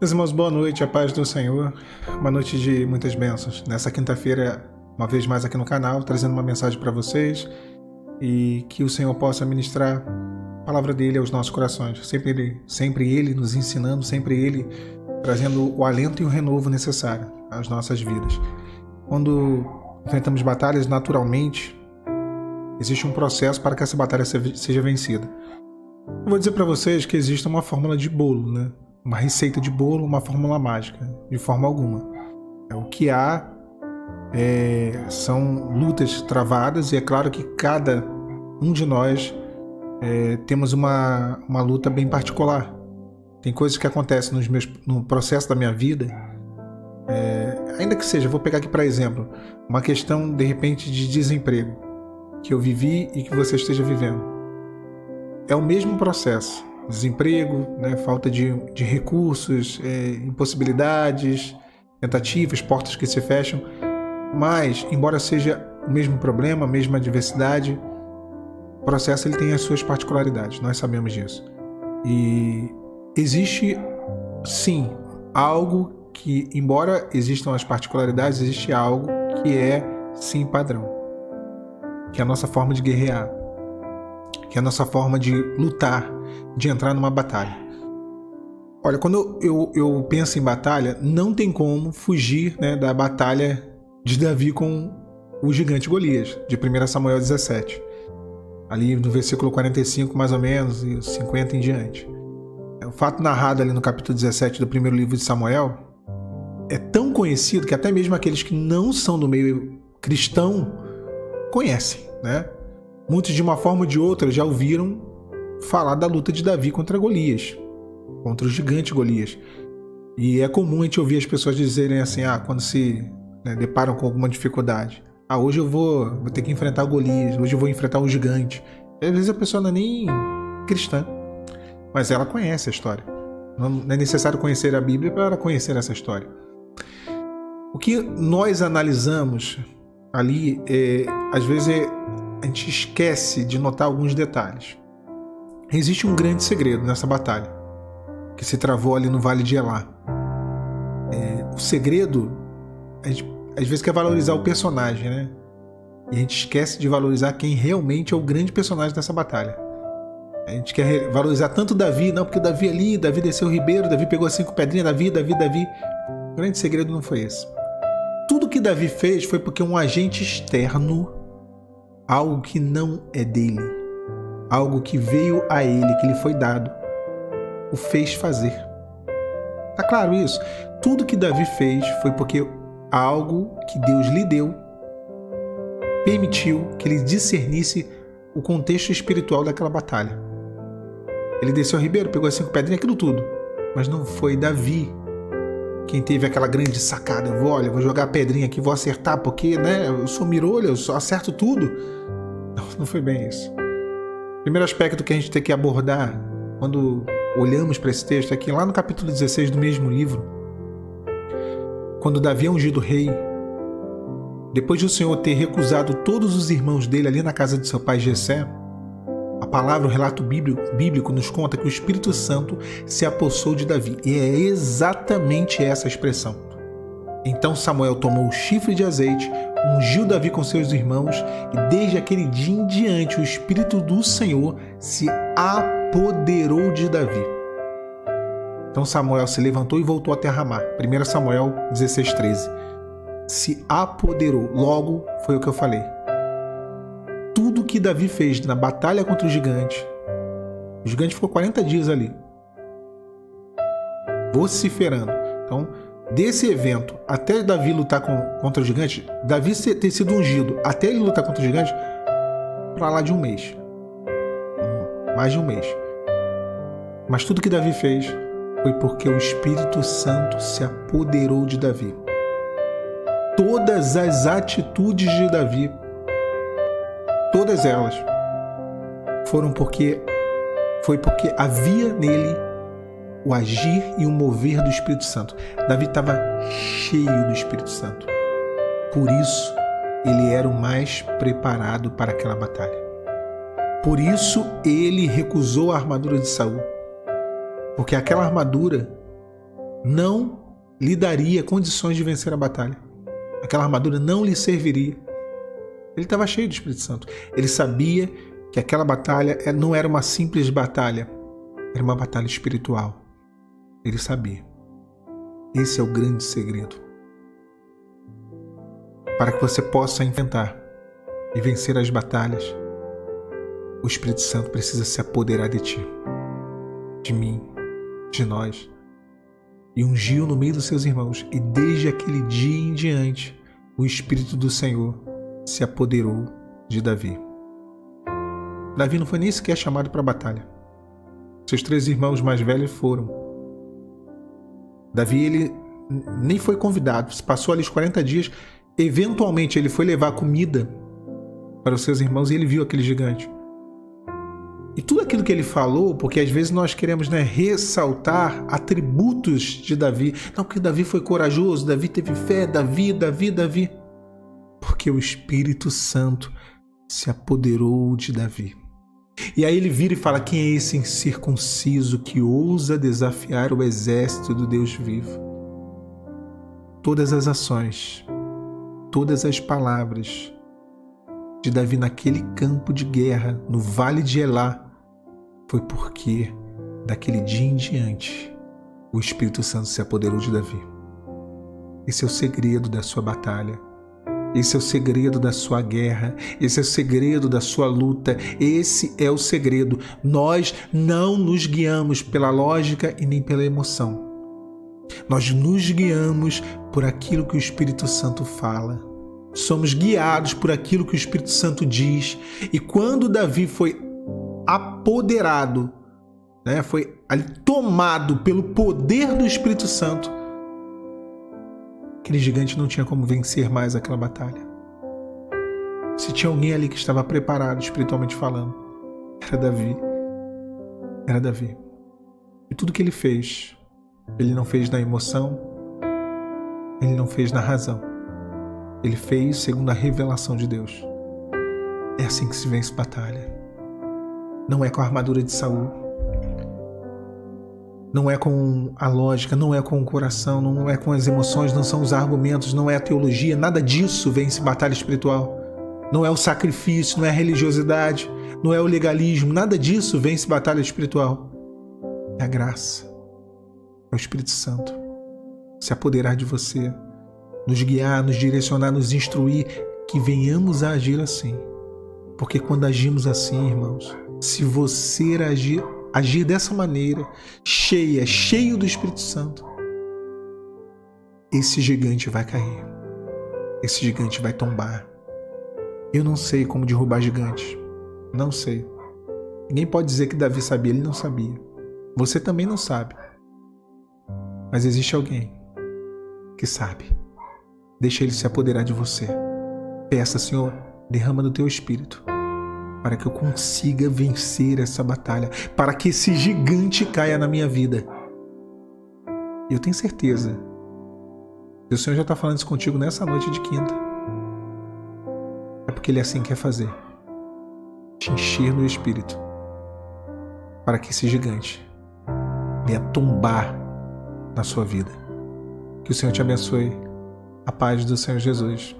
Meus irmãos, boa noite, a paz do Senhor, uma noite de muitas bênçãos. Nessa quinta-feira, uma vez mais aqui no canal, trazendo uma mensagem para vocês e que o Senhor possa ministrar a palavra dele aos nossos corações. Sempre ele nos ensinando, sempre ele trazendo o alento e o renovo necessário às nossas vidas. Quando enfrentamos batalhas, naturalmente, existe um processo para que essa batalha seja vencida. Eu vou dizer para vocês que existe uma fórmula de bolo, né? Uma receita de bolo, uma fórmula mágica, de forma alguma. O que há são lutas travadas, e é claro que cada um de nós temos uma luta bem particular. Tem coisas que acontecem no processo da minha vida, ainda que seja, vou pegar aqui para exemplo, uma questão de repente de desemprego, que eu vivi e que você esteja vivendo. É o mesmo processo. Desemprego, né, falta de recursos, impossibilidades, tentativas, portas que se fecham. Mas, embora seja o mesmo problema, a mesma adversidade, o processo ele tem as suas particularidades, nós sabemos disso. E existe, sim, algo que, embora existam as particularidades, existe algo que é, sim, padrão. Que é a nossa forma de guerrear, que é a nossa forma de lutar, de entrar numa batalha. Olha, quando eu penso em batalha, não tem como fugir, né, da batalha de Davi com o gigante Golias, de 1 Samuel 17. Ali no versículo 45, mais ou menos, e 50 em diante. O fato narrado ali no capítulo 17 do primeiro livro de Samuel é tão conhecido que até mesmo aqueles que não são do meio cristão conhecem, né? Muitos, de uma forma ou de outra, já ouviram falar da luta de Davi contra Golias, contra o gigante Golias. E é comum a gente ouvir as pessoas dizerem assim, quando se deparam com alguma dificuldade, hoje eu vou ter que enfrentar Golias, hoje eu vou enfrentar um gigante. E às vezes a pessoa não é nem cristã, mas ela conhece a história. Não é necessário conhecer a Bíblia para conhecer essa história. O que nós analisamos ali, às vezes a gente esquece de notar alguns detalhes. Existe um grande segredo nessa batalha, que se travou ali no Vale de Elá. O segredo, a gente às vezes quer valorizar o personagem, né? E a gente esquece de valorizar quem realmente é o grande personagem dessa batalha. A gente quer valorizar tanto Davi, não, porque Davi ali, Davi desceu o ribeiro, Davi pegou as 5 pedrinhas, Davi. O grande segredo não foi esse. Tudo que Davi fez foi porque um agente externo, algo que não é dele, algo que veio a ele, que lhe foi dado, o fez fazer. Tá claro isso? Tudo que Davi fez foi porque algo que Deus lhe deu permitiu que ele discernisse o contexto espiritual daquela batalha. Ele desceu ao ribeiro, pegou as 5 pedrinhas, aquilo tudo. Mas não foi Davi quem teve aquela grande sacada. Vou jogar a pedrinha aqui, vou acertar, porque eu sou mirolho, eu só acerto tudo. Não foi bem isso. O primeiro aspecto que a gente tem que abordar quando olhamos para esse texto é que lá no capítulo 16 do mesmo livro, quando Davi é ungido rei, depois de o Senhor ter recusado todos os irmãos dele ali na casa de seu pai Jessé, a palavra, o relato bíblico nos conta que o Espírito Santo se apossou de Davi. E é exatamente essa a expressão. Então Samuel tomou o chifre de azeite, ungiu Davi com seus irmãos, e desde aquele dia em diante o Espírito do Senhor se apoderou de Davi. Então Samuel se levantou e voltou até Ramá. 1 Samuel 16:13. Se apoderou. Logo, foi o que eu falei. Tudo que Davi fez na batalha contra o gigante ficou 40 dias ali, vociferando. Então, desse evento até Davi lutar contra o gigante, Davi ter sido ungido até ele lutar contra o gigante, para lá de um mês. Mais de um mês. Mas tudo que Davi fez foi porque o Espírito Santo se apoderou de Davi. Todas as atitudes de Davi, todas elas, foi porque havia nele o agir e o mover do Espírito Santo. Davi estava cheio do Espírito Santo. Por isso, ele era o mais preparado para aquela batalha. Por isso, ele recusou a armadura de Saul. Porque aquela armadura não lhe daria condições de vencer a batalha. Aquela armadura não lhe serviria. Ele estava cheio do Espírito Santo. Ele sabia que aquela batalha não era uma simples batalha, era uma batalha espiritual. Ele sabia. Esse é o grande segredo. Para que você possa enfrentar e vencer as batalhas, o Espírito Santo precisa se apoderar de ti, de mim, de nós, e ungiu no meio dos seus irmãos. E desde aquele dia em diante, o Espírito do Senhor se apoderou de Davi. Davi não foi nem sequer chamado para a batalha. Seus 3 irmãos mais velhos foram. Davi, ele nem foi convidado. Passou ali os 40 dias. Eventualmente, ele foi levar comida para os seus irmãos e ele viu aquele gigante. E tudo aquilo que ele falou, porque às vezes nós queremos, ressaltar atributos de Davi. Não, porque Davi foi corajoso, Davi teve fé, Davi. Porque o Espírito Santo se apoderou de Davi. E aí ele vira e fala: quem é esse incircunciso que ousa desafiar o exército do Deus vivo? Todas as ações, todas as palavras de Davi naquele campo de guerra, no vale de Elá, foi porque daquele dia em diante o Espírito Santo se apoderou de Davi. Esse é o segredo da sua batalha. Esse é o segredo da sua guerra. Esse é o segredo da sua luta. Esse é o segredo. Nós não nos guiamos pela lógica e nem pela emoção. Nós nos guiamos por aquilo que o Espírito Santo fala. Somos guiados por aquilo que o Espírito Santo diz. E quando Davi foi apoderado, foi ali tomado pelo poder do Espírito Santo, aquele gigante não tinha como vencer mais aquela batalha. Se tinha alguém ali que estava preparado espiritualmente falando, era Davi. Era Davi. E tudo que ele fez, ele não fez na emoção, ele não fez na razão. Ele fez segundo a revelação de Deus. É assim que se vence batalha. Não é com a armadura de Saul. Não é com a lógica, não é com o coração, não é com as emoções, não são os argumentos, não é a teologia. Nada disso vence batalha espiritual. Não é o sacrifício, não é a religiosidade, não é o legalismo. Nada disso vence batalha espiritual. É a graça. É o Espírito Santo se apoderar de você, nos guiar, nos direcionar, nos instruir, que venhamos a agir assim. Porque quando agimos assim, irmãos, se você agir dessa maneira, cheio do Espírito Santo, esse gigante vai cair. Esse gigante vai tombar. Eu não sei como derrubar gigantes. Não sei. Ninguém pode dizer que Davi sabia, ele não sabia. Você também não sabe. Mas existe alguém que sabe. Deixa ele se apoderar de você. Peça: Senhor, derrama do teu Espírito, para que eu consiga vencer essa batalha, para que esse gigante caia na minha vida. E eu tenho certeza que o Senhor já está falando isso contigo nessa noite de quinta. É porque Ele assim quer fazer. Te encher no Espírito, para que esse gigante venha tombar na sua vida. Que o Senhor te abençoe. A paz do Senhor Jesus